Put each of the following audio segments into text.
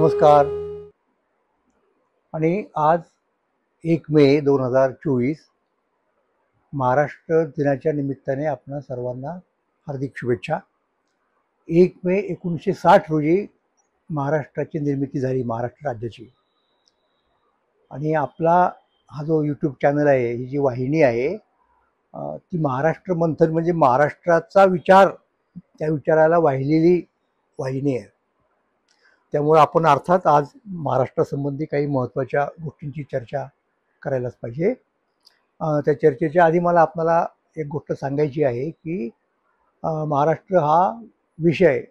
नमस्कार. आणि आज 1 मे 2024 महाराष्ट्र दिनाच्या निमित्ताने आपणा सर्वांना हार्दिक शुभेच्छा. 1 मे 1960 रोजी महाराष्ट्राची निर्मिती झाली, महाराष्ट्र राज्याची. आणि आपला हा जो यूट्यूब चॅनल आहे, ही जी वाहिनी आहे, ती महाराष्ट्र मंथन म्हणजे महाराष्ट्राचा विचार, त्या विचाराला वाहिलेली वाहिनी आहे. त्यामुळे आपण अर्थात आज महाराष्ट्रासंबंधी काही महत्त्वाच्या गोष्टींची चर्चा करायलाच पाहिजे. त्या चर्चेच्या आधी मला आपल्याला एक गोष्ट सांगायची आहे की महाराष्ट्र हा विषय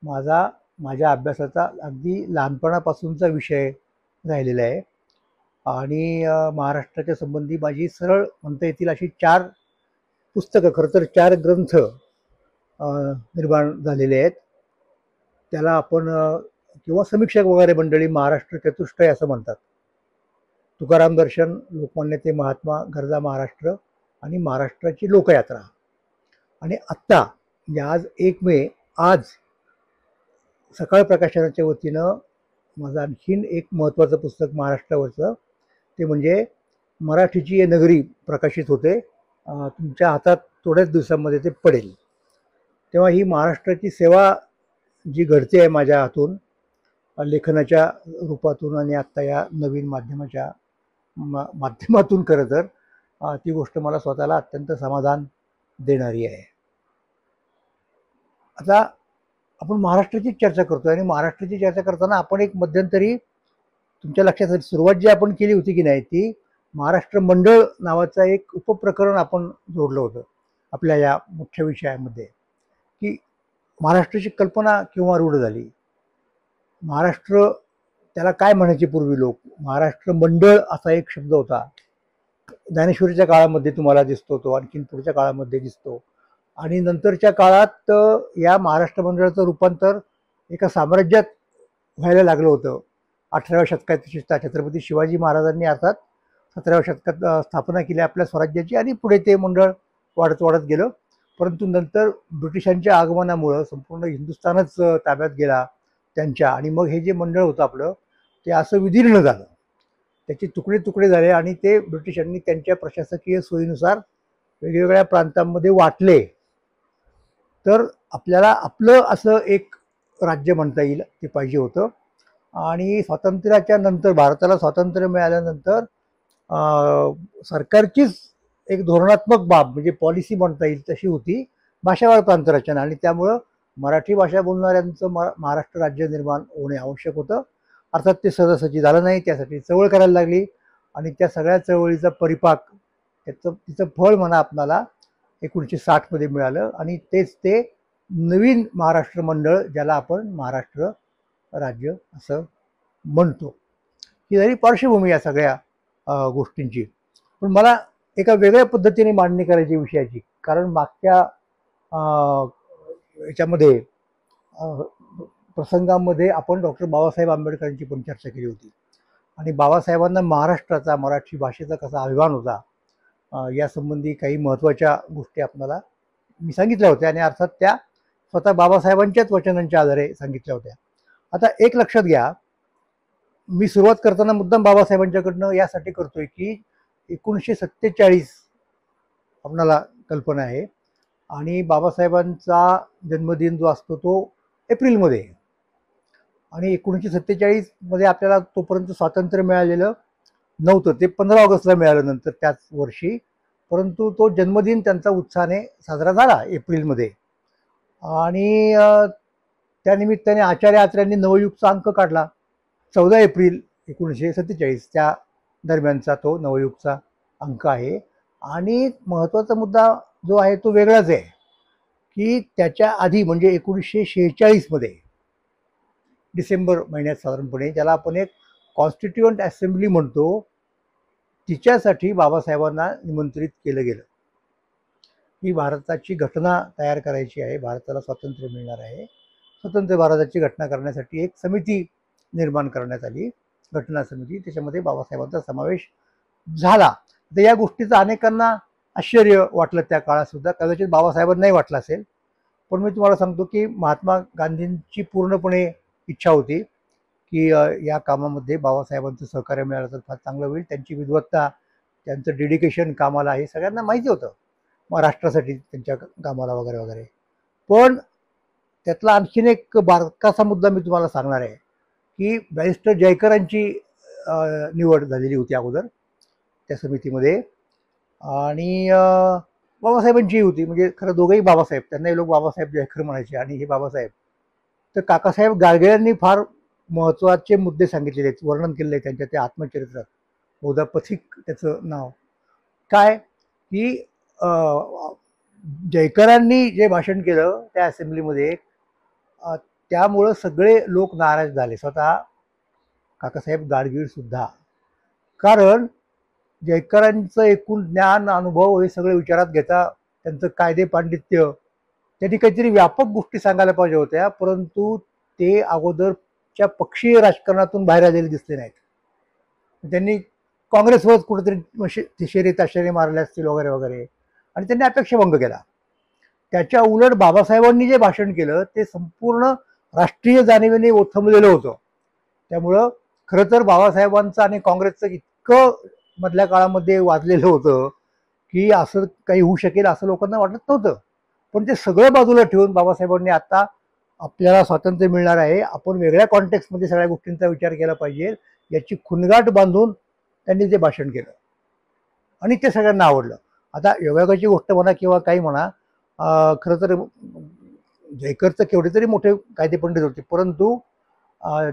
माझ्या अभ्यासाचा अगदी लहानपणापासूनचा विषय राहिलेला आहे. आणि महाराष्ट्राच्या संबंधी माझी सरळ म्हणता येतील अशी 4 पुस्तकं, खरं तर 4 ग्रंथ निर्माण झालेले आहेत. त्याला आपण किंवा समीक्षक वगैरे मंडळी महाराष्ट्र चतुष्टय असं म्हणतात. तुकाराम दर्शन, लोकमान्य ते महात्मा, गरजा महाराष्ट्र आणि महाराष्ट्राची लोकयात्रा. आणि आत्ता म्हणजे आज 1 मे, आज सकाळ प्रकाशनाच्या वतीनं माझं आणखीन एक महत्त्वाचं पुस्तक महाराष्ट्रावरचं, ते म्हणजे मराठीची ये नगरी प्रकाशित होते. तुमच्या हातात थोड्याच दिवसांमध्ये ते पडेल. तेव्हा ही महाराष्ट्राची सेवा जी घडते आहे माझ्या हातून, लेखनाच्या रूपातून आणि आत्ता या नवीन माध्यमातून, खरं तर ती गोष्ट मला स्वतःला अत्यंत समाधान देणारी आहे. आता आपण महाराष्ट्राची चर्चा करतोय आणि महाराष्ट्राची चर्चा करताना आपण एक मध्यंतरी तुमच्या लक्षात सुरुवात जी आपण केली होती की नाही, ती महाराष्ट्र मंडळ नावाचं एक उपप्रकरण आपण जोडलं होतं आपल्या या मुख्य विषयामध्ये, की महाराष्ट्राची कल्पना केव्हा रूढ झाली, महाराष्ट्र त्याला काय म्हणायचे पूर्वी लोक, महाराष्ट्र मंडळ असा एक शब्द होता. ज्ञानेश्वरीच्या काळामध्ये तुम्हाला दिसतो तो, आणखीन पुढच्या काळामध्ये दिसतो. आणि नंतरच्या काळात या महाराष्ट्र मंडळाचं रूपांतर एका साम्राज्यात व्हायला लागलं होतं. 18व्या शतकात छत्रपती शिवाजी महाराजांनी अर्थात 17व्या शतकात स्थापना केली आपल्या स्वराज्याची, आणि पुढे ते मंडळ वाढत वाढत गेलं. परंतु नंतर ब्रिटिशांच्या आगमनामुळं संपूर्ण हिंदुस्थानच ताब्यात गेला त्यांच्या, आणि मग हे जे मंडळ होतं आपलं ते असं विदीर्ण झालं, त्याचे तुकडे तुकडे झाले आणि ते ब्रिटिशांनी त्यांच्या प्रशासकीय सोयीनुसार वेगवेगळ्या प्रांतांमध्ये वाटले. तर आपल्याला आपलं असं एक राज्य म्हणता येईल ते पाहिजे होतं. आणि स्वातंत्र्याच्या नंतर, भारताला स्वातंत्र्य मिळाल्यानंतर सरकारचीच एक धोरणात्मक बाब म्हणजे पॉलिसी म्हणता येईल तशी होती भाषावार प्रांतरचना. आणि त्यामुळं मराठी भाषा बोलणाऱ्यांचं महाराष्ट्र राज्य निर्माण होणे आवश्यक होतं. अर्थात ते सहजासहजी झालं नाही, त्यासाठी चळवळ करायला लागली. आणि त्या सगळ्या चळवळीचा परिपाक, तिचं फळ म्हणा आपणाला 1960 मिळालं. आणि तेच ते नवीन महाराष्ट्र मंडळ, ज्याला आपण महाराष्ट्र राज्य असं म्हणतो. ही झाली पार्श्वभूमी या सगळ्या गोष्टींची. पण मला एका वेगळ्या पद्धतीने मांडणी करायची विषयाची, कारण मागच्या याच्यामध्ये प्रसंगामध्ये आपण डॉक्टर बाबासाहेब आंबेडकरांची पण चर्चा केली होती. आणि बाबासाहेबांना महाराष्ट्राचा, मराठी भाषेचा कसा अभिमान होता यासंबंधी काही महत्त्वाच्या गोष्टी आपल्याला मी सांगितल्या होत्या, आणि अर्थात त्या स्वतः बाबासाहेबांच्याच वचनांच्या आधारे सांगितल्या होत्या. आता एक लक्षात घ्या, मी सुरुवात करताना मुद्दाम बाबासाहेबांच्याकडनं यासाठी करतोय की 1947 आपणाला कल्पना आहे, आणि बाबासाहेबांचा जन्मदिन जो असतो तो एप्रिलमध्ये. आणि 1947 आपल्याला तोपर्यंत स्वातंत्र्य मिळालेलं नव्हतं, ते 15 ऑगस्टला मिळालं नंतर त्याच वर्षी. परंतु तो जन्मदिन त्यांचा उत्साहाने साजरा झाला एप्रिलमध्ये. आणि त्यानिमित्ताने आचार्य आत्र्यांनी नवयुगचा अंक काढला. 14 एप्रिल 1947 त्या दरम्यानचा तो नवयुगचा अंक आहे. आणि महत्त्वाचा मुद्दा जो आहे तो वेगळाच आहे की त्याच्या आधी म्हणजे 1946 डिसेंबर महिन्यात साधारणपणे, ज्याला आपण एक कॉन्स्टिट्युएंट असेंब्ली म्हणतो, तिच्यासाठी बाबासाहेबांना निमंत्रित केलं गेलं. ही भारताची घटना तयार करायची आहे, भारताला स्वातंत्र्य मिळणार आहे, स्वतंत्र भारताची घटना करण्यासाठी एक समिती निर्माण करण्यात आली, घटना समिती. त्याच्यामध्ये बाबासाहेबांचा समावेश झाला. तर या गोष्टीचं अनेकांना आश्चर्य वाटलं त्या काळात सुद्धा, कदाचित बाबासाहेबांनाही वाटलं असेल. पण मी तुम्हाला सांगतो की महात्मा गांधींची पूर्णपणे इच्छा होती की या कामामध्ये बाबासाहेबांचं सहकार्य मिळालं तर फार चांगलं होईल. त्यांची विद्वत्ता, त्यांचं डेडिकेशन कामाला हे सगळ्यांना माहिती होतं, मग राष्ट्रासाठी त्यांच्या कामाला वगैरे वगैरे. पण त्यातला आणखीन एक बारकासा मुद्दा मी तुम्हाला सांगणार आहे की बॅरिस्टर जयकरांची निवड झालेली होती अगोदर त्या समितीमध्ये, आणि बाबासाहेबांची होती. म्हणजे खरं दोघंही बाबासाहेब, त्यांनाही लोक बाबासाहेब जयकर म्हणायचे आणि हे बाबासाहेब. तर काकासाहेब गाडगे यांनी फार महत्त्वाचे मुद्दे सांगितलेले आहेत, वर्णन केलेलं आहे त्यांच्या त्या आत्मचरित्रात. बहुधा पथिक त्याचं नाव. काय की जयकरांनी जे भाषण केलं त्या असेंब्लीमध्ये, त्यामुळं सगळे लोक नाराज झाले, स्वतः काकासाहेब गाडगीळ सुद्धा. कारण जयकरांचं एकूण ज्ञान, अनुभव हे सगळे विचारात घेता, त्यांचं कायदे पांडित्य, त्यांनी काहीतरी व्यापक गोष्टी सांगायला पाहिजे होत्या, परंतु ते अगोदरच्या पक्षीय राजकारणातून बाहेर आलेले दिसले नाहीत. त्यांनी काँग्रेसवर कुठेतरी शेरे ताशेरे मारले असतील वगैरे वगैरे, आणि त्यांनी अपेक्षाभंग केला. त्याच्या उलट बाबासाहेबांनी जे भाषण केलं ते संपूर्ण राष्ट्रीय जाणीवेने ओथंबलेलं होतं. त्यामुळं खरं तर बाबासाहेबांचं आणि काँग्रेसचं इतकं मधल्या काळामध्ये वाजलेलं होतं की असं काही होऊ शकेल असं लोकांना वाटत नव्हतं. पण ते सगळं बाजूला ठेवून बाबासाहेबांनी आता आपल्याला स्वातंत्र्य मिळणार आहे, आपण वेगळ्या कॉन्टेक्स्टमध्ये सगळ्या गोष्टींचा विचार केला पाहिजे, याची खुणगाठ बांधून त्यांनी ते भाषण केलं आणि ते सगळ्यांना आवडलं. आता योगायोगाची गोष्ट म्हणा किंवा काही म्हणा, खरं तर जयकरचं केवढे तरी मोठे कायदे पंडित होते, परंतु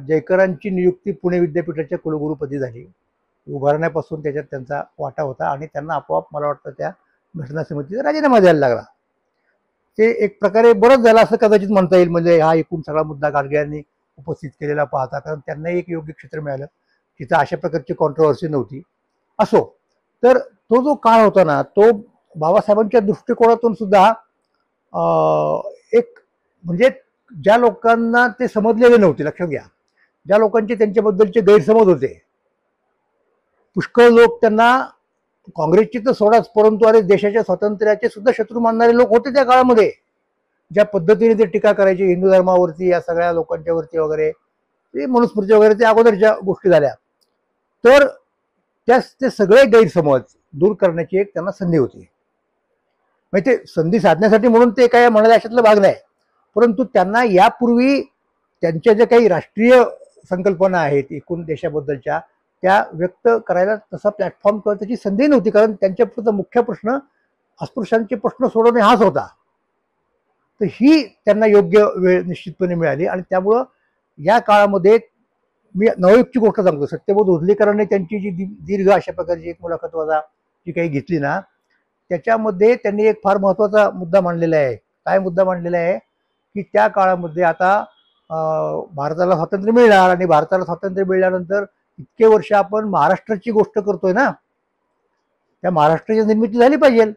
जयकरांची नियुक्ती पुणे विद्यापीठाच्या कुलगुरुपदी झाली. उभारण्यापासून त्याच्यात त्यांचा वाटा होता आणि त्यांना आपोआप मला वाटतं त्या घटना समितीचा राजीनामा द्यायला लागला. ते एक प्रकारे बरंच झालं असं कदाचित म्हणता येईल. म्हणजे हा एकूण सगळा मुद्दा गाडगे यांनी उपस्थित केलेला पाहता, कारण त्यांनाही एक योग्य क्षेत्र मिळालं तिथं अशा प्रकारची कॉन्ट्रोवर्सी नव्हती. असो, तर तो जो काळ होता ना, तो बाबासाहेबांच्या दृष्टिकोनातून सुद्धा एक म्हणजे ज्या लोकांना ते समजलेले नव्हते, लक्षात घ्या, ज्या लोकांचे त्यांच्याबद्दलचे गैरसमज होते, पुष्कळ लोक त्यांना काँग्रेसची तर सोडाच, परंतु अरे देशाच्या स्वातंत्र्याचे सुद्धा शत्रू मानणारे लोक होते त्या काळामध्ये. ज्या पद्धतीने ते टीका करायचे हिंदू धर्मावरती, या सगळ्या लोकांच्या वरती वगैरे, ते मनुस्मृती वगैरे, ते अगोदरच्या गोष्टी झाल्या. तर ते सगळे गैरसमज दूर करण्याची एक त्यांना संधी होती. म्हणजे ते संधी साधण्यासाठी म्हणून ते काय म्हणाले अशातला भाग नाही, परंतु त्यांना यापूर्वी त्यांच्या ज्या काही राष्ट्रीय संकल्पना आहेत एकूण देशाबद्दलच्या, त्या व्यक्त करायला तसा प्लॅटफॉर्म किंवा त्याची संधी नव्हती. कारण त्यांच्यापुढचा मुख्य प्रश्न अस्पृश्यांचे प्रश्न सोडवणे हाच होता. तर ही त्यांना योग्य वेळ निश्चितपणे मिळाली आणि त्यामुळं या काळामध्ये मी नवयुगची गोष्ट सांगतो, सत्यबोध उजलीकरांनी त्यांची जी दीर्घ अशा प्रकारची एक मुलाखत वजा जी काही घेतली ना, त्याच्यामध्ये त्यांनी एक फार महत्त्वाचा मुद्दा मांडलेला आहे. काय मुद्दा मांडलेला आहे की त्या काळामध्ये आता भारताला स्वातंत्र्य मिळणार आणि भारताला स्वातंत्र्य मिळाल्यानंतर इतके वर्ष आपण महाराष्ट्राची गोष्ट करतोय ना, त्या महाराष्ट्राची निर्मिती झाली पाहिजे.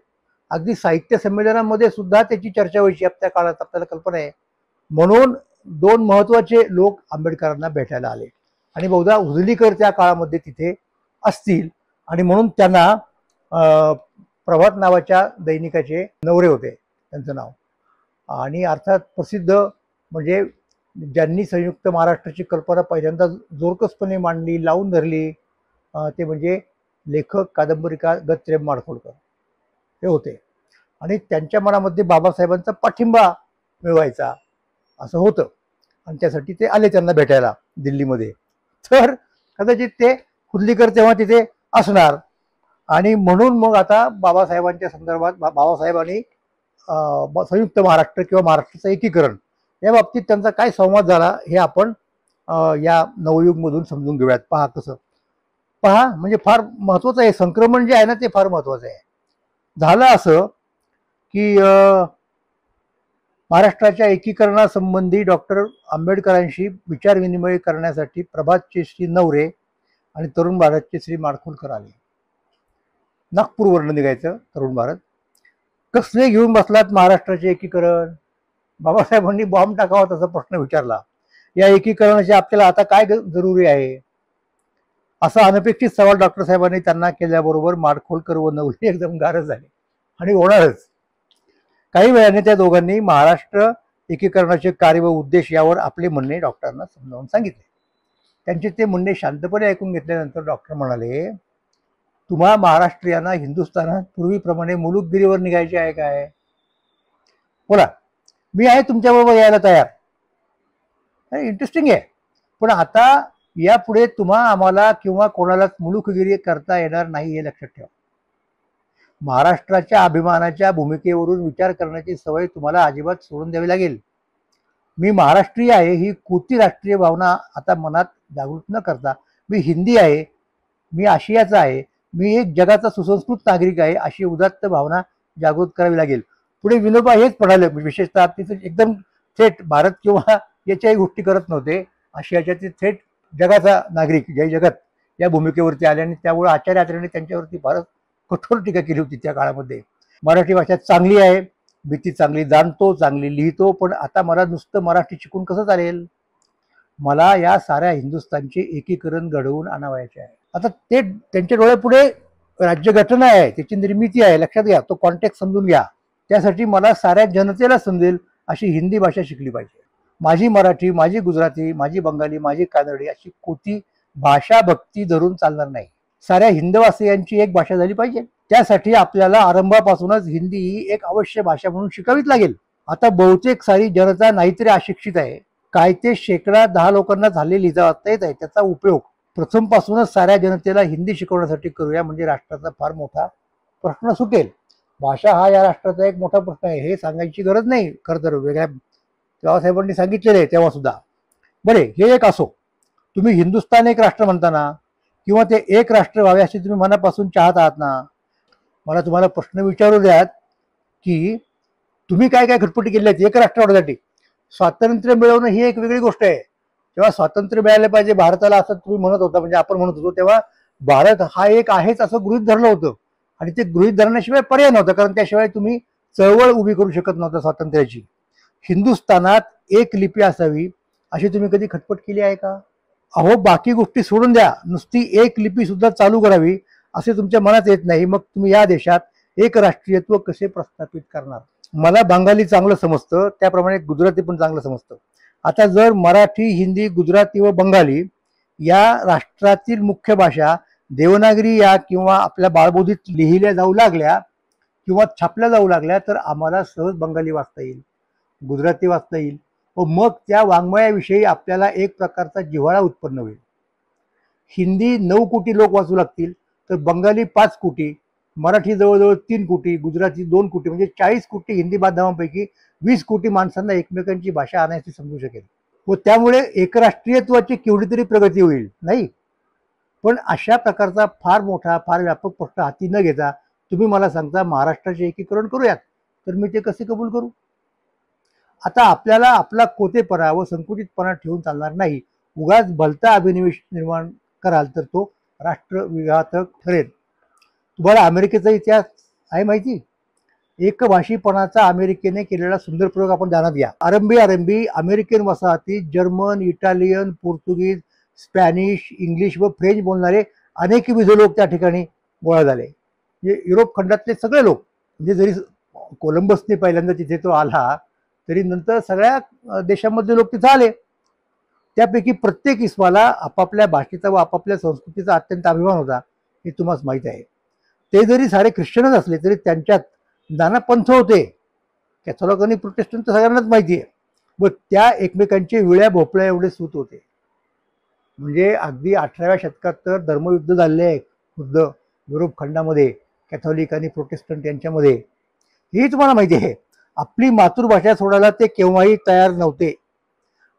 अगदी साहित्य संमेलनामध्ये सुद्धा त्याची चर्चा व्हायची त्या काळात, आपल्याला कल्पना आहे. म्हणून दोन महत्त्वाचे लोक आंबेडकरांना भेटायला आले आणि बहुधा उजलीकर त्या काळामध्ये तिथे असतील, आणि म्हणून त्यांना प्रभात नावाच्या दैनिकाचे नवरे होते त्यांचं नाव, आणि अर्थात प्रसिद्ध म्हणजे ज्यांनी संयुक्त महाराष्ट्राची कल्पना पहिल्यांदा जोरकसपणे मांडली, लावून धरली, ते म्हणजे लेखक कादंबरीकार गत्रेम माडखोलकर हे होते. आणि त्यांच्या मनामध्ये बाबासाहेबांचा पाठिंबा मिळवायचा असं होतं, आणि त्यासाठी ते आले त्यांना भेटायला दिल्लीमध्ये. तर कदाचित ते हुर्लीकर तेव्हा तिथे असणार, आणि म्हणून मग आता बाबासाहेबांच्या संदर्भात बाबासाहेबांनी संयुक्त महाराष्ट्र किंवा महाराष्ट्राचं एकीकरण या बाबतीत त्यांचा काय संवाद झाला हे आपण या नवयुगमधून समजून घेऊयात. पहा कसं, पहा म्हणजे फार महत्त्वाचं आहे. संक्रमण जे आहे ना ते फार महत्त्वाचं आहे. झालं असं की महाराष्ट्राच्या एकीकरणासंबंधी डॉक्टर आंबेडकरांशी विचारविनिमय करण्यासाठी प्रभातचे श्री नवरे आणि तरुण भारतचे श्री माडखोलकर आले. नागपूरवरनं निघायचं तरुण भारत. कसले घेऊन बसलात महाराष्ट्राचे एकीकरण? बाबासाहेबांनी बॉम्ब टाकावा तसा प्रश्न विचारला. या एकीकरणाची आपल्याला आता काय जरुरी आहे, असा अनपेक्षित सवाल डॉक्टर साहेबांनी त्यांना केल्याबरोबर माडखोलकर व नवरे एकदम गारज झाले, आणि होणारच. काही वेळाने त्या दोघांनी महाराष्ट्र एकीकरणाचे कार्य व उद्देश यावर आपले म्हणणे डॉक्टरांना समजावून सांगितले. त्यांचे ते म्हणणे शांतपणे ऐकून घेतल्यानंतर डॉक्टर म्हणाले, तुम्हा महाराष्ट्रीयांना हिंदुस्थानात पूर्वीप्रमाणे मुलुकगिरीवर निघायचे आहे काय? बोला, मी आहे तुमच्याबरोबर यायला तयार. इंटरेस्टिंग आहे. पण आता यापुढे तुम्हा आम्हाला किंवा कोणालाच मुलुकगिरी करता येणार नाही हे लक्षात ठेवा. महाराष्ट्राच्या अभिमानाच्या भूमिकेवरून विचार करण्याची सवय तुम्हाला अजिबात सोडून द्यावी लागेल. मी महाराष्ट्रीय आहे ही कोणती राष्ट्रीय भावना आता मनात जागृत न करता मी हिंदी आहे, मी आशियाचा आहे, मी एक जगाचा सुसंस्कृत नागरिक आहे अशी उदात्त भावना जागृत करावी लागेल. पुढे विनोबा हेच म्हणाले, विशेषतः तिथे एकदम थेट भारत किंवा याच्याही गोष्टी करत नव्हते. आशियाच्या ते थेट जगाचा नागरिक जय जगत या भूमिकेवरती आले आणि त्यामुळे आचार्य आत्रेने त्यांच्यावरती फारच कठोर टीका केली होती त्या काळामध्ये. मराठी भाषा चांगली आहे, मी ती चांगली जाणतो, चांगली लिहितो, पण आता मला नुसतं मराठी शिकून कसं चालेल? मला या साऱ्या हिंदुस्थानचे एकीकरण घडवून आणावयाचे आहे. आता ते त्यांच्या डोळ्यापुढे राज्यघटना आहे, त्याची निर्मिती आहे, लक्षात घ्या, तो कॉन्टेक्स्ट समजून घ्या. त्यासाठी मला साऱ्या जनतेला समजेल अशी हिंदी भाषा शिकली पाहिजे. माझी मराठी, माझी गुजराती, माझी बंगाली, माझी कानडी अशी कोणती भाषा भक्ती धरून चालणार नाही. साऱ्या हिंदवासियांची एक भाषा झाली पाहिजे. त्यासाठी आपल्याला आरंभापासूनच हिंदी ही एक अवश्य भाषा म्हणून शिकावीच लागेल. आता बहुतेक सारी जनता नाहीतरी अशिक्षित आहे, काय ते शेकडा 10 लोकांना झाले लिहिता वाचता येत आहे. त्याचा उपयोग प्रथमपासूनच साऱ्या जनतेला हिंदी शिकवण्यासाठी करूया, म्हणजे राष्ट्राचा फार मोठा प्रश्न सुटेल. भाषा हा या राष्ट्राचा एक मोठा प्रश्न आहे हे सांगायची गरज नाही. खरं तर वेगळ्या बाबासाहेबांनी सांगितलेले आहे तेव्हा सुद्धा. बरे, हे एक असो, तुम्ही हिंदुस्थान एक राष्ट्र म्हणताना किंवा ते एक राष्ट्र व्हावे अशी तुम्ही मनापासून चाहत आहात ना. मला तुम्हाला प्रश्न विचारू द्यात की तुम्ही काय काय खटपटी केल्या आहेत एक राष्ट्र होण्यासाठी. स्वातंत्र्य मिळवणं ही एक वेगळी गोष्ट आहे. तेव्हा स्वातंत्र्य मिळालं पाहिजे भारताला असं तुम्ही म्हणत होता, म्हणजे आपण म्हणत होतो तेव्हा भारत हा एक आहेच असं गृहीत धरलं होतं आणि ते गृहीत धरण्याशिवाय पर्याय नव्हता, कारण त्याशिवाय तुम्ही चळवळ उभी करू शकत नव्हता स्वातंत्र्याची. हिंदुस्थानात एक लिपी असावी अशी तुम्ही कधी खटपट केली आहे का? अहो, बाकी गोष्टी सोडून द्या, नुसती एक लिपी सुद्धा चालू करावी असे तुमच्या मनात येत नाही. मग तुम्ही या देशात एक राष्ट्रीयत्व कसे प्रस्थापित करणार? मला बंगाली चांगलं समजतं, त्याप्रमाणे गुजराती पण चांगलं समजतं. आता जर मराठी, हिंदी, गुजराती व बंगाली या राष्ट्रातील मुख्य भाषा देवनागरी या किंवा आपल्या बाळबोधीत लिहिल्या जाऊ लागल्या किंवा छापल्या जाऊ लागल्या तर आम्हाला सहज बंगाली वाचता येईल, गुजराती वाचता येईल व मग त्या वाङ्मयाविषयी आपल्याला एक प्रकारचा जिव्हाळा उत्पन्न होईल. हिंदी 9 कोटी लोक वाचू लागतील तर बंगाली 5 कोटी, मराठी जवळजवळ 3 कोटी, गुजराती 2 कोटी, म्हणजे 40 कोटी हिंदी बांधवांपैकी 20 कोटी माणसांना एकमेकांची भाषा आणायची समजू शकेल व त्यामुळे एकराष्ट्रीयत्वाची केवढी तरी प्रगती होईल. नाही, पण अशा प्रकारचा फार मोठा फार व्यापक प्रश्न हाती न घेता तुम्ही मला सांगता महाराष्ट्राचे एकीकरण करूयात, तर मी ते कसे कबूल करू? आता आपल्याला आपला कोतेपणा व संकुचितपणा ठेवून चालणार नाही. उगाच भलता अभिनिवेश निर्माण कराल तर तो राष्ट्रविघातक ठरेल. तुम्हाला अमेरिकेचा इतिहास आहे माहिती? एकभाषीपणाचा अमेरिकेने केलेला सुंदर प्रयोग आपण ध्यानात घ्या. आरंभी अमेरिकन वसाहती जर्मन, इटालियन, पोर्तुगीज, स्पॅनिश, इंग्लिश व फ्रेंच बोलणारे अनेक विध लोक त्या ठिकाणी गोळा झाले. म्हणजे युरोप खंडातले सगळे लोक, म्हणजे जरी कोलंबसने पहिल्यांदा तिथे तो आला तरी नंतर सगळ्या देशांमधले लोक तिथे आले. त्यापैकी प्रत्येक इस्माला आपापल्या भाषेचा व आपापल्या संस्कृतीचा अत्यंत अभिमान होता, हे तुम्हाला माहीत आहे. ते जरी सारे ख्रिश्चनच असले तरी त्यांच्यात नाना पंथ होते. कॅथॉलिक आणि प्रोटेस्टंट तर सगळ्यांनाच माहिती आहे. व त्या एकमेकांचे विळ्या भोपळ्या एवढे सूत होते. म्हणजे अगदी 18व्या शतकात तर धर्मयुद्ध झालेले आहे खुद्द युरोप खंडामध्ये कॅथॉलिक आणि प्रोटेस्टंट यांच्यामध्ये, हेही तुम्हाला माहिती आहे. आपली मातृभाषा सोडायला ते केव्हाही तयार नव्हते.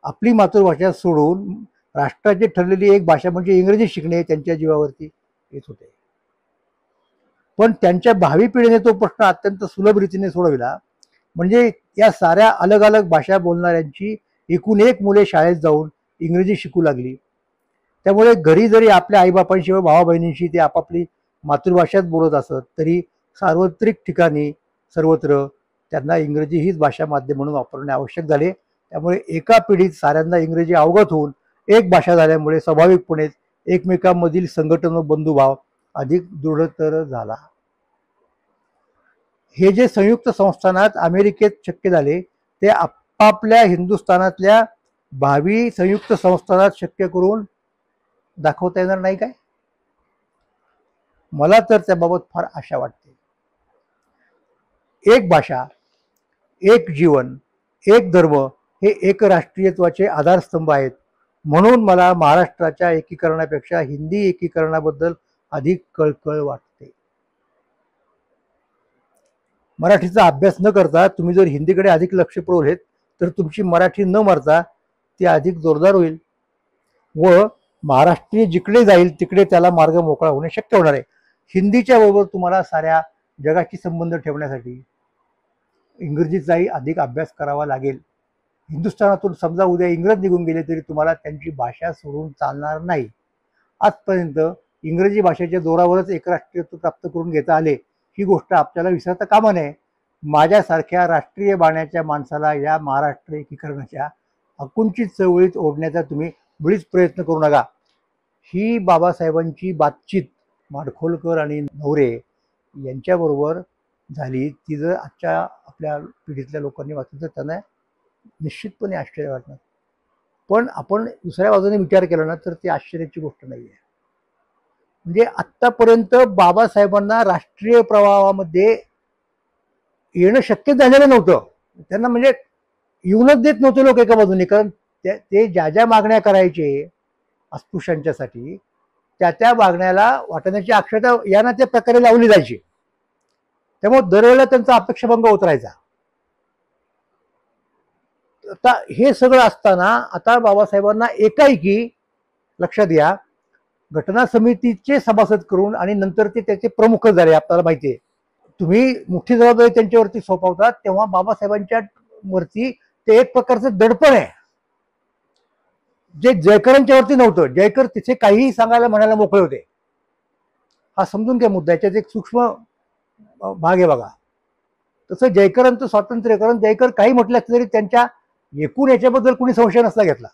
आपली मातृभाषा सोडून राष्ट्राची ठरलेली एक भाषा म्हणजे इंग्रजी शिकणे त्यांच्या जीवावरती येत होते. पण त्यांच्या भावी पिढीने तो प्रश्न अत्यंत सुलभ रीतीने सोडविला. म्हणजे या साऱ्या अलग अलग भाषा बोलणाऱ्यांची एकूण एक मुले शाळेत जाऊन इंग्रजी शिकू लागली. त्यामुळे घरी जरी आपल्या आईबापांशी व भावा बहिणींशी ते आपापली मातृभाषाच बोलत असत तरी सार्वत्रिक ठिकाणी सर्वत्र त्यांना इंग्रजी हीच भाषा माध्यम म्हणून वापरणे आवश्यक झाले. त्यामुळे एका पिढीत साऱ्यांना इंग्रजी अवगत होऊन एक भाषा झाल्यामुळे स्वाभाविकपणेच एकमेकांमधील संघटन व बंधुभाव अधिक दृढतर झाला. हे जे संयुक्त संस्थानात अमेरिकेत शक्य झाले ते आपापल्या हिंदुस्थानातल्या भावी संयुक्त संस्थानात शक्य करून दाखवता येणार नाही काय? मला तर त्याबाबत फार आशा वाटते. एक भाषा, एक जीवन, एक धर्म हे एक राष्ट्रीयत्वाचे आधारस्तंभ आहेत. म्हणून मला महाराष्ट्राच्या एकीकरणापेक्षा हिंदी एकीकरणाबद्दल अधिक कळकळ वाटते. मराठीचा अभ्यास न करता तुम्ही जर हिंदीकडे अधिक लक्ष पुरवलेत तर तुमची मराठी न मरता ती अधिक जोरदार होईल व महाराष्ट्रीय जिकडे जाईल तिकडे त्याला मार्ग मोकळा होणे शक्य होणार आहे. हिंदीच्या बरोबर तुम्हाला साऱ्या जगाशी संबंध ठेवण्यासाठी इंग्रजीचाही अधिक अभ्यास करावा लागेल. हिंदुस्थानातून समजा उद्या इंग्रज निघून गेले तरी तुम्हाला त्यांची भाषा सोडून चालणार नाही. आजपर्यंत इंग्रजी भाषेच्या जोरावरच एक राष्ट्रीयत्व प्राप्त करून घेता आले ही गोष्ट आपल्याला विसरता कामा नये. माझ्यासारख्या राष्ट्रीय बाण्याच्या माणसाला या महाराष्ट्र एकीकरणाच्या अकुंठित चळवळीत ओढण्याचा तुम्ही मुळीच प्रयत्न करू नका. ही बाबासाहेबांची बातचीत माडखोलकर आणि नवरे यांच्याबरोबर झाली. ती जर आजच्या आपल्या पिढीतल्या लोकांनी वाचली तर त्यांना निश्चितपणे आश्चर्य वाटणार. पण आपण दुसऱ्या बाजूने विचार केला ना तर ती आश्चर्याची गोष्ट नाही आहे. म्हणजे आत्तापर्यंत बाबासाहेबांना राष्ट्रीय प्रवाहामध्ये येणं शक्य झालेलं नव्हतं. त्यांना म्हणजे येऊनच देत नव्हते लोक एका बाजूने. कारण ते ज्या ज्या मागण्या करायचे अस्पृश्यांच्यासाठी त्या मागण्याला वाटण्याची अक्षता यांना त्या प्रकारे लावली जायची. त्यामुळे दरवेळेला त्यांचा अपेक्षाभंग होत राहायचा. आता हे सगळं असताना आता बाबासाहेबांना एकाएकी लक्षात घ्या घटना समितीचे सभासद करून आणि नंतर ते त्याचे प्रमुख झाले. आपल्याला माहिती आहे तुम्ही मोठी जबाबदारी त्यांच्यावरती सोपवतात तेव्हा बाबासाहेबांच्या वरती ते एक प्रकारचं दडपण आहे जे जयकरांच्या वरती नव्हतं. जयकर तिथे काहीही सांगायला म्हणायला मोकळे होते. हा समजून घ्या मुद्दा. याच्यात एक सूक्ष्म भाग आहे बघा. तसं जयकरांचं स्वातंत्र्य कारण जयकर काही म्हटलं तरी त्यांच्या एकूण याच्याबद्दल कुणी संशय नसला घेतला.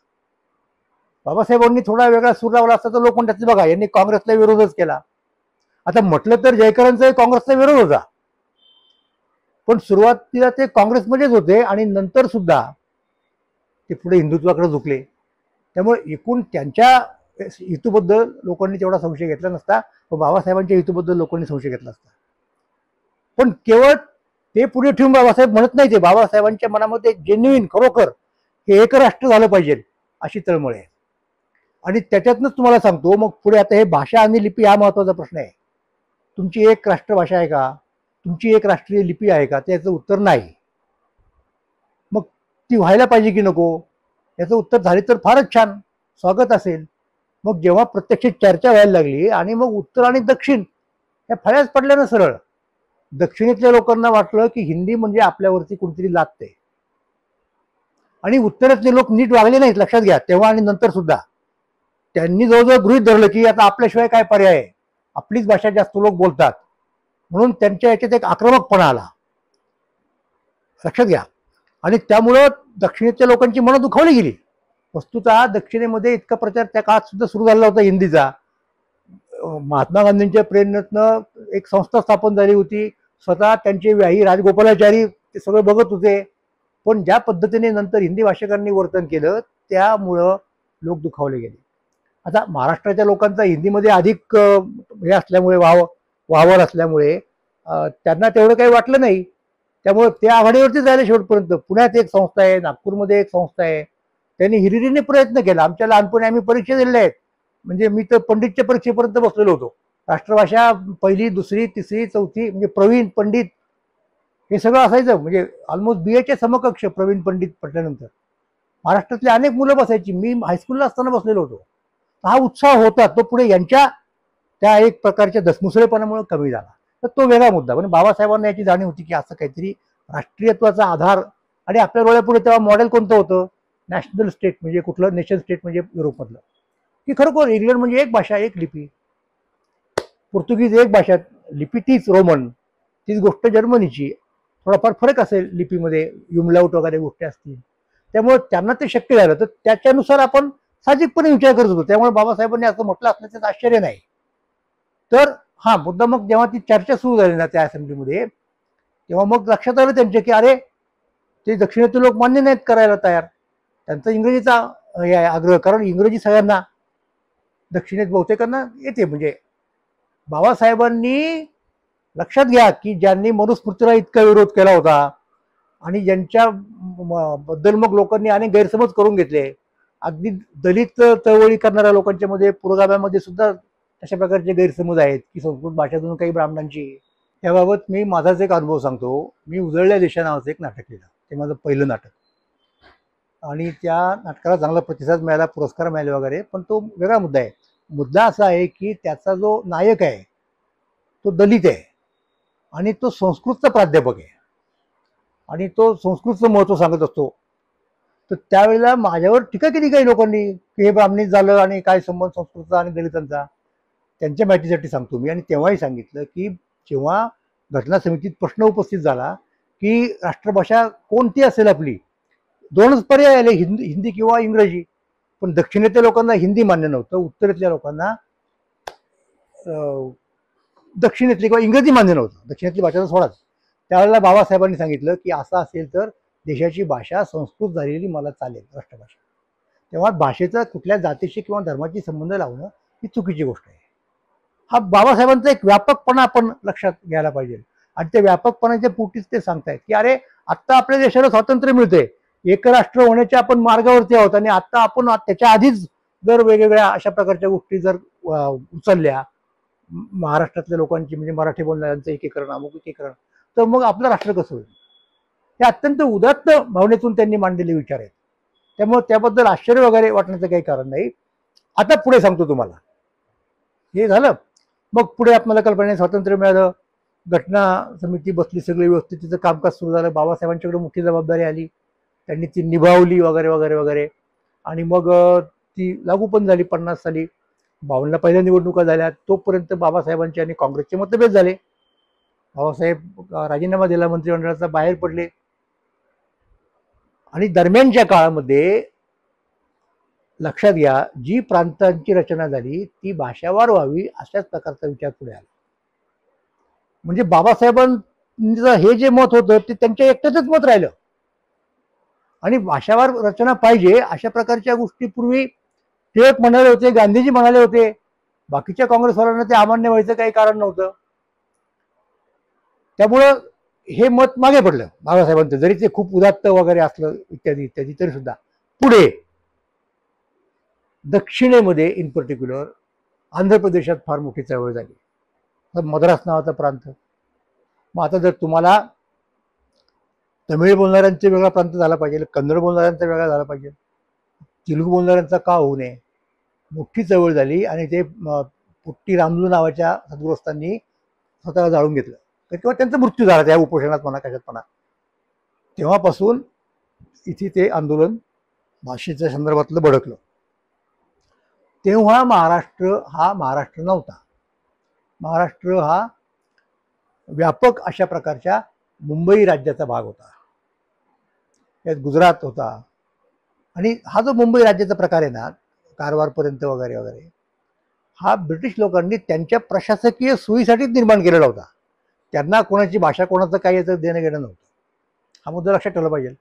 बाबासाहेबांनी थोडा वेगळा सूर लावला असता तर लोक म्हणतात बघा यांनी काँग्रेसला विरोधच केला. आता म्हटलं तर जयकरांचा काँग्रेसचा विरोध होता पण सुरुवातीला ते काँग्रेसमध्येच होते आणि नंतर सुद्धा ते पुढे हिंदुत्वाकडे झुकले. त्यामुळे एकूण त्यांच्या हेतूबद्दल लोकांनी तेवढा संशय घेतला नसता व बाबासाहेबांच्या हेतूबद्दल लोकांनी संशय घेतला असता. पण केवळ ते पुढे ठेवून बाबासाहेब म्हणत नाही. ते बाबासाहेबांच्या मनामध्ये जेन्युइन खरोखर हे एक राष्ट्र झालं पाहिजे अशी तळमळ आहे. आणि त्याच्यातनंच तुम्हाला सांगतो मग पुढे आता हे भाषा आणि लिपी हा महत्वाचा प्रश्न आहे. तुमची एक राष्ट्रभाषा आहे का? तुमची एक राष्ट्रीय लिपी आहे का? त्याचं उत्तर नाही. मग ती व्हायला पाहिजे की नको? याचं उत्तर झाले तर फारच छान, स्वागत असेल. मग जेव्हा प्रत्यक्ष चर्चा व्हायला लागली आणि मग उत्तर आणि दक्षिण या फळ्याच पडल्या ना सरळ. दक्षिणेतल्या लोकांना वाटलं की हिंदी म्हणजे आपल्यावरती कुठेतरी लादते आणि उत्तरेतले लोक नीट वागले नाहीत लक्षात घ्या. तेव्हा आणि नंतर सुद्धा त्यांनी जवळजवळ गृहीत धरलं की आता आपल्याशिवाय काय पर्याय आहे, आपलीच भाषा जास्त लोक बोलतात म्हणून त्यांच्या याच्यात एक आक्रमकपणा आला लक्षात घ्या. आणि त्यामुळं दक्षिणेतल्या लोकांची मनं दुखावली गेली. वस्तुतः दक्षिणेमध्ये इतका प्रचार त्या काळात सुद्धा सुरू झाला होता हिंदीचा. महात्मा गांधींच्या प्रेरणेतनं एक संस्था स्थापन झाली होती. स्वतः त्यांचे व्याही राजगोपालाचारी ते सगळं बघत होते. पण ज्या पद्धतीने नंतर हिंदी भाषिकांनी वर्तन केलं त्यामुळं लोक दुखावले गेले. आता महाराष्ट्राच्या लोकांचा हिंदीमध्ये अधिक हे असल्यामुळे वावर असल्यामुळे त्यांना तेवढं काही वाटलं नाही. त्यामुळे ते आघाडीवरती जायला शेवटपर्यंत. पुण्यात एक संस्था आहे, नागपूरमध्ये एक संस्था आहे. त्यांनी हिरिरीने प्रयत्न केला. आमच्या लहानपणी आम्ही परीक्षा दिलेल्या आहेत. म्हणजे मी तर पंडितच्या परीक्षेपर्यंत बसलेलो होतो. राष्ट्रभाषा पहिली, दुसरी, तिसरी, चौथी म्हणजे प्रवीण, पंडित हे सगळं असायचं. म्हणजे ऑलमोस्ट BAच्या समकक्ष प्रवीण पंडित पटल्यानंतर महाराष्ट्रातले अनेक मुलं बसायची. मी हायस्कूलला असताना बसलेलो होतो. हा उत्साह होता तो पुढे यांच्या त्या एक प्रकारच्या दसमुसळेपणामुळे कमी झाला. तर तो वेगळा मुद्दा. पण बाबासाहेबांना याची जाणीव होती की असं काहीतरी राष्ट्रीयत्वाचा आधार. आणि आपल्या डोळ्यापुढे तेव्हा मॉडेल कोणतं होतं? नॅशनल स्टेट म्हणजे कुठलं? नेशन स्टेट म्हणजे युरोपमधलं. की खरोखर इंग्लंड म्हणजे एक भाषा एक लिपी, पोर्तुगीज एक भाषा लिपी तीच रोमन, तीच गोष्ट जर्मनीची. थोडाफार फरक असेल लिपीमध्ये, युमलाउट वगैरे गोष्टी असतील. त्यामुळे त्यांना ते शक्य झालं. तर त्याच्यानुसार आपण साहजिकपणे विचार करत होतो. त्यामुळे बाबासाहेबांनी असं म्हटलं असल्याचं आश्चर्य नाही. तर हा मुद्दा मग जेव्हा ती चर्चा सुरू झाली ना त्या असेंब्लीमध्ये तेव्हा मग लक्षात आलं त्यांच्या की अरे ते दक्षिणेतील लोक मान्य नाहीत करायला तयार. त्यांचा इंग्रजीचा हे आहे आग्रह. कारण इंग्रजी सगळ्यांना दक्षिणेत बहुतेकांना येते. म्हणजे बाबासाहेबांनी लक्षात घ्या की ज्यांनी मनुस्मृतीला इतका विरोध केला होता आणि ज्यांच्या बद्दल मग लोकांनी अनेक गैरसमज करून घेतले, अगदी दलित चळवळी करणाऱ्या लोकांच्या मध्ये पुरोगाम्यामध्ये सुद्धा अशा प्रकारचे गैरसमज आहेत की संस्कृत भाषेतून काही ब्राह्मणांची. त्याबाबत मी माझाच एक अनुभव सांगतो. मी उजळल्या देशा नावाचं एक नाटक केलं, ते माझं पहिलं नाटक, आणि त्या नाटकाला चांगला प्रतिसाद मिळाला, पुरस्कार मिळाले वगैरे. पण तो वेगळा मुद्दा आहे. मुद्दा असा आहे की त्याचा जो नायक आहे तो दलित आहे आणि तो संस्कृतचा प्राध्यापक आहे आणि तो संस्कृतचं महत्त्व सांगत असतो. तर त्यावेळेला माझ्यावर टीका केली काही लोकांनी की हे ब्राह्मणीच झालं आणि काय संबंध संस्कृतचा आणि दलितांचा. त्यांच्या माहितीसाठी सांगतो मी. आणि तेव्हाही सांगितलं की जेव्हा घटना समितीत प्रश्न उपस्थित झाला की राष्ट्रभाषा कोणती असेल आपली, दोनच पर्याय आले, हिंदी किंवा इंग्रजी. पण दक्षिणेतल्या लोकांना हिंदी मान्य नव्हतं, उत्तरेतल्या लोकांना दक्षिणेतली किंवा इंग्रजी मान्य नव्हतं. दक्षिणेतली भाषा सोडाच. त्यावेळेला बाबासाहेबांनी सांगितलं की असं असेल तर देशाची भाषा संस्कृत झालेली मला चालेल, राष्ट्रभाषा. तेव्हा भाषेचा कुठल्या जातीशी किंवा धर्माशी संबंध लावणं ही चुकीची गोष्ट आहे. हा बाबासाहेबांचा एक व्यापकपणा आपण लक्षात घ्यायला पाहिजे. आणि त्या व्यापकपणाच्या पोटीच ते सांगतायत की अरे आत्ता आपल्या देशाला स्वातंत्र्य मिळतंय, एकराष्ट्र होण्याच्या आपण मार्गावरती आहोत, आणि आता आपण त्याच्या आधीच जर वेगवेगळ्या अशा प्रकारच्या गोष्टी जर उचलल्या, महाराष्ट्रातल्या लोकांची म्हणजे मराठी बोलणाऱ्यांचं एकीकरण, अमुक एकीकरण, तर मग आपलं राष्ट्र कसं होईल. हे अत्यंत उदात्त भावनेतून त्यांनी मांडलेले विचार आहेत. त्यामुळे त्याबद्दल आश्चर्य वगैरे वाटण्याचं काही कारण नाही. आता पुढे सांगतो तुम्हाला. हे झालं. मग पुढे आपल्याला कल्पनेने स्वातंत्र्य मिळालं, घटना समिती बसली, सगळी व्यवस्थित तिचं कामकाज सुरू झालं. बाबासाहेबांच्याकडे मोठी जबाबदारी आली, त्यांनी ती निभावली वगैरे वगैरे वगैरे. आणि मग ती लागू पण झाली 50 साली. 52ला पहिल्या निवडणुका झाल्या. तोपर्यंत बाबासाहेबांचे आणि काँग्रेसचे मतभेद झाले. बाबासाहेब राजीनामा दिला, मंत्रिमंडळाचा बाहेर पडले. आणि दरम्यानच्या काळामध्ये लक्षात घ्या, जी प्रांतांची रचना झाली ती भाषावार व्हावी अशाच प्रकारचा विचार पुढे आला. म्हणजे बाबासाहेबांचं हे जे मत होतं ते त्यांच्या एकट्याचंच मत राहिलं. आणि भाषावार रचना पाहिजे अशा प्रकारच्या गोष्टी पूर्वी टिळक म्हणाले होते, गांधीजी म्हणाले होते. बाकीच्या काँग्रेसवाल्यांना ते अमान्य व्हायचं काही कारण नव्हतं. त्यामुळं हे मत मागे पडलं बाबासाहेबांचं, जरी ते खूप उदात्त वगैरे असलं इत्यादी इत्यादी, तरी सुद्धा. पुढे दक्षिणेमध्ये इन पर्टिक्युलर आंध्र प्रदेशात फार मोठी चळवळ झाली. मद्रास नावाचा प्रांत. मग आता जर तुम्हाला तमिळ बोलणाऱ्यांचा वेगळा प्रांत झाला पाहिजे, कन्नड बोलणाऱ्यांचा वेगळा झाला पाहिजे, तेलुगू बोलणाऱ्यांचा का होऊ नये. मोठी चळवळ झाली आणि ते पुट्टी रामलू नावाच्या सद्गृहस्थांनी स्वतःला जाळून घेतलं किंवा त्यांचा मृत्यू झाला त्या उपोषणात म्हणा, कशात म्हणा. तेव्हापासून इथे ते आंदोलन भाषेच्या संदर्भातलं भडकलं. तेव्हा महाराष्ट्र हा महाराष्ट्र नव्हता. महाराष्ट्र हा व्यापक अशा प्रकारच्या मुंबई राज्याचा भाग होता. यात गुजरात होता. आणि हा जो मुंबई राज्याचा प्रकार आहे ना, कारवारपर्यंत वगैरे वगैरे, हा ब्रिटिश लोकांनी त्यांच्या प्रशासकीय सोयीसाठीच निर्माण केलेला होता. त्यांना कोणाची भाषा, कोणाचं काही याचं देणं घेणं नव्हतं. हा मुद्दा लक्षात ठेवला पाहिजे.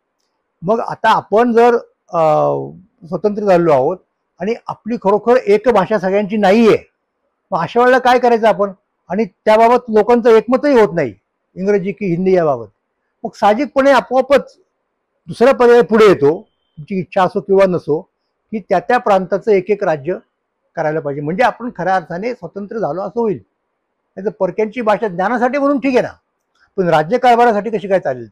मग आता आपण जर स्वतंत्र झालो आहोत आणि आपली खरोखर एक भाषा सगळ्यांची नाही आहे, मग अशा वेळेला काय करायचं आपण. आणि त्याबाबत लोकांचं एकमतही होत नाही, इंग्रजी की हिंदी याबाबत. मग साहजिकपणे आपोआपच दुसरा पर्याय पुढे येतो, तुमची इच्छा असो किंवा नसो, की त्या त्या प्रांताचं एक एक राज्य करायला पाहिजे. म्हणजे आपण खऱ्या अर्थाने स्वतंत्र झालो असं होईल. नाही तर परक्यांची भाषा ज्ञानासाठी म्हणून ठीक आहे ना, पण राज्यकारभारासाठी कशी काय चालेल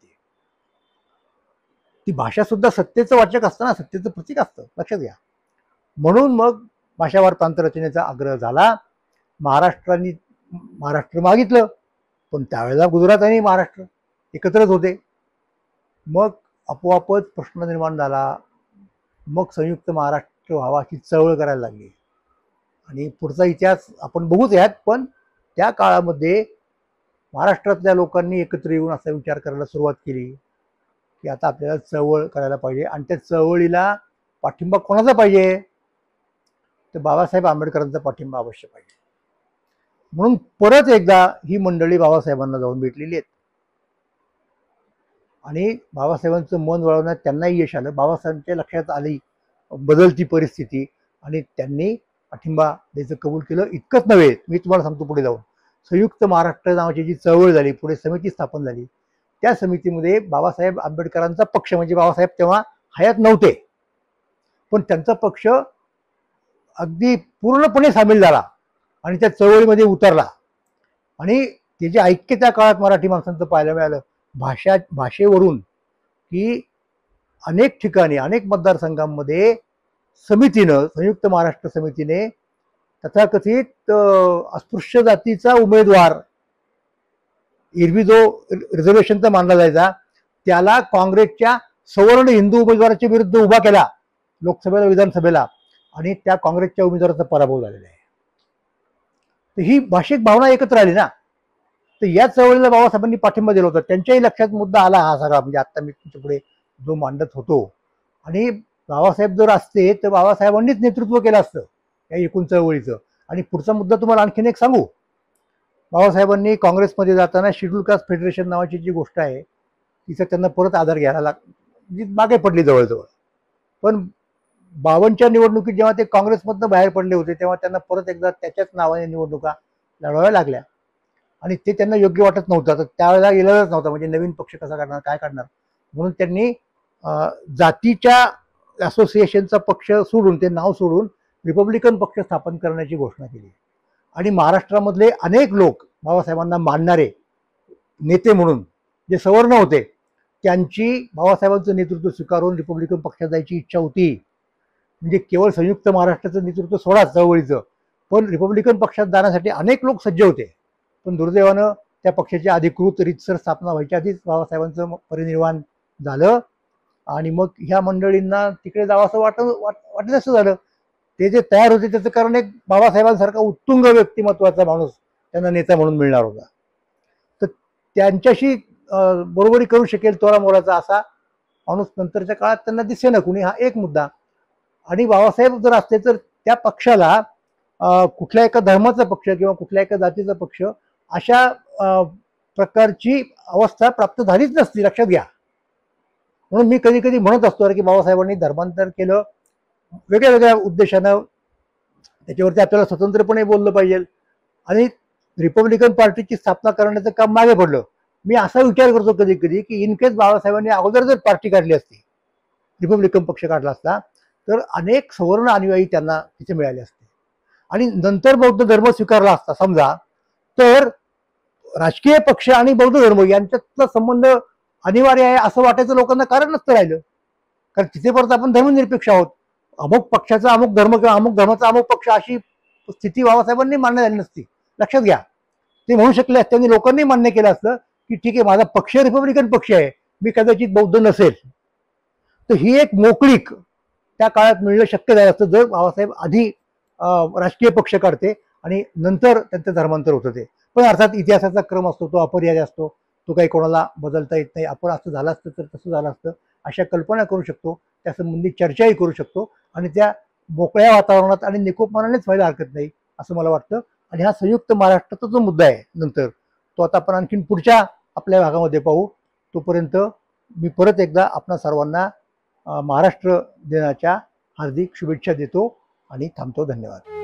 ती भाषा सुद्धा सत्तेचं वाचक असतं ना, सत्तेचं प्रतीक असतं, लक्षात घ्या. म्हणून मग भाषावार प्रांतरचनेचा आग्रह झाला. महाराष्ट्र मागितलं, पण त्यावेळेला गुजरात आणि महाराष्ट्र एकत्रच होते. मग आपोआपच प्रश्न निर्माण झाला. मग संयुक्त महाराष्ट्र व्हावा अशी चळवळ करायला लागली. आणि पुढचा इतिहास आपण बघूच यात. पण त्या काळामध्ये महाराष्ट्रातल्या लोकांनी एकत्र येऊन असा विचार करायला सुरुवात केली की आता आपल्याला चळवळ करायला पाहिजे. आणि त्या चळवळीला पाठिंबा कोणाचा पाहिजे, तर बाबासाहेब आंबेडकरांचा पाठिंबा अवश्य पाहिजे. म्हणून परत एकदा ही मंडळी बाबासाहेबांना जाऊन भेटलेली आहेत आणि बाबासाहेबांचं मन वळवण्यात त्यांनाही यश आलं. बाबासाहेबांच्या लक्षात आली बदलती परिस्थिती आणि त्यांनी पाठिंबा द्यायचं कबूल केलं. इतकंच नव्हे, मी तुम्हाला सांगतो पुढे जाऊन, संयुक्त महाराष्ट्र नावाची जी चळवळ झाली, पुढे समिती स्थापन झाली, त्या समितीमध्ये बाबासाहेब आंबेडकरांचा पक्ष, म्हणजे बाबासाहेब तेव्हा हयात नव्हते, पण त्यांचा पक्ष अगदी पूर्णपणे सामील झाला आणि त्या चळवळीमध्ये उतरला. आणि ते जे ऐक्य त्या काळात मराठी माणसांचं पाहायला मिळालं, भाषेवरून, की अनेक ठिकाणी, अनेक मतदारसंघांमध्ये समितीनं, संयुक्त महाराष्ट्र समितीने तथाकथित अस्पृश्य जातीचा उमेदवार, एरवी जो रिझर्वेशनचा मानला जायचा, त्याला काँग्रेसच्या सवर्ण हिंदू उमेदवाराच्या विरुद्ध उभा केला लोकसभेला, विधानसभेला, आणि त्या काँग्रेसच्या उमेदवाराचा पराभव झालेला आहे. तर ही भाषिक भावना एकत्र आली ना. तर या चळवळीला बाबासाहेबांनी पाठिंबा दिला होता. त्यांच्याही लक्षात मुद्दा आला हा सगळा, म्हणजे आता मी तुमच्या पुढे जो मांडत होतो. आणि बाबासाहेब जर असते तर बाबासाहेबांनीच नेतृत्व केलं असतं या एकूण चळवळीचं. आणि पुढचा मुद्दा तुम्हाला आणखीन एक सांगू, बाबासाहेबांनी काँग्रेसमध्ये जाताना शेड्यूल कास्ट फेडरेशन नावाची जी गोष्ट आहे, तिचा त्यांना परत आधार घ्यायला जी मागे पडली जवळजवळ. पण 52च्या निवडणुकीत जेव्हा ते काँग्रेसमधनं बाहेर पडले होते, तेव्हा त्यांना परत एकदा त्याच्याच नावाने निवडणुका लढवाव्या लागल्या. आणि ते त्यांना योग्य वाटत नव्हतं. तर त्यावेळेला गेलेलाच नव्हता, म्हणजे नवीन पक्ष कसा काढणार, काय काढणार, म्हणून त्यांनी जातीच्या असोसिएशनचा पक्ष सोडून, ते नाव सोडून रिपब्लिकन पक्ष स्थापन करण्याची घोषणा केली. आणि महाराष्ट्रामधले अनेक लोक बाबासाहेबांना मानणारे नेते म्हणून जे सवर्ण होते, त्यांची बाबासाहेबांचं नेतृत्व स्वीकारून रिपब्लिकन पक्षात जायची इच्छा होती. म्हणजे केवळ संयुक्त महाराष्ट्राचं नेतृत्व सोडा चळवळीचं, पण रिपब्लिकन पक्षात जाण्यासाठी अनेक लोक सज्ज होते. पण दुर्दैवानं त्या पक्षाची अधिकृत रीतसर स्थापना व्हायच्या आधीच बाबासाहेबांचं परिनिर्वाण झालं. आणि मग ह्या मंडळींना तिकडे जावं वाटत असं झालं. ते जे तयार होते त्याचं कारण एक बाबासाहेबांसारखा उत्तुंग व्यक्तिमत्वाचा माणूस त्यांना नेता म्हणून मिळणार होता. तर त्यांच्याशी बरोबरी करू शकेल तोरा मोराचा असा माणूस नंतरच्या काळात त्यांना दिसे ना कुणी, हा एक मुद्दा. आणि बाबासाहेब जर असते तर त्या पक्षाला कुठल्या एका धर्माचा पक्ष किंवा कुठल्या एका जातीचा पक्ष अशा प्रकारची अवस्था प्राप्त झालीच नसती, लक्षात घ्या. म्हणून मी कधी कधी म्हणत असतो की बाबासाहेबांनी धर्मांतर केलं वेगळ्या वेगळ्या उद्देशानं, त्याच्यावरती आपल्याला स्वतंत्रपणे बोललं पाहिजे, आणि रिपब्लिकन पार्टीची स्थापना करण्याचं काम मागे पडलं. मी असा विचार करतो कधी कधी की इन केस बाबासाहेबांनी अगोदर जर पार्टी काढली असती, रिपब्लिकन पक्ष काढला असता, तर अनेक सवर्ण अनुयायी त्यांना तिथे मिळाले असते. आणि नंतर बौद्ध धर्म स्वीकारला असता समजा, तर राजकीय पक्ष आणि बौद्ध धर्म यांच्यातला संबंध अनिवार्य आहे असं वाटायचं लोकांना कारण नसतं राहिलं. कारण तिथे परत आपण धर्मनिरपेक्ष आहोत, अमुक पक्षाचा अमुक धर्म किंवा अमुक धर्माचा अमुक पक्ष, अशी स्थिती बाबासाहेबांनी मान्य झाली नसती, लक्षात घ्या. ते म्हणू शकले असते आणि लोकांनी मान्य केलं असतं की ठीक आहे, माझा पक्ष रिपब्लिकन पक्ष आहे, मी कदाचित बौद्ध नसेल. तर ही एक मोकळीक त्या काळात मिळणं शक्य झालं असतं जर बाबासाहेब आधी राजकीय पक्ष काढते आणि नंतर त्यांचं धर्मांतर होतं. ते पण अर्थात इतिहासाचा क्रम असतो, तो अपरिहार्य असतो, तो काही कोणाला बदलता येत नाही. आपण असं झालं असतं तर तसं झालं असतं अशा कल्पना करू शकतो, त्या संबंधी चर्चाही करू शकतो, आणि त्या मोकळ्या वातावरणात आणि निकोपमानानेच व्हायला हरकत नाही असं मला वाटतं. आणि हा संयुक्त महाराष्ट्राचा जो मुद्दा आहे नंतर, तो आता आपण आणखीन पुढच्या आपल्या भागामध्ये पाहू. तोपर्यंत मी परत एकदा आपणा सर्वांना महाराष्ट्र दिनाच्या हार्दिक शुभेच्छा देतो आणि थांबतो. धन्यवाद.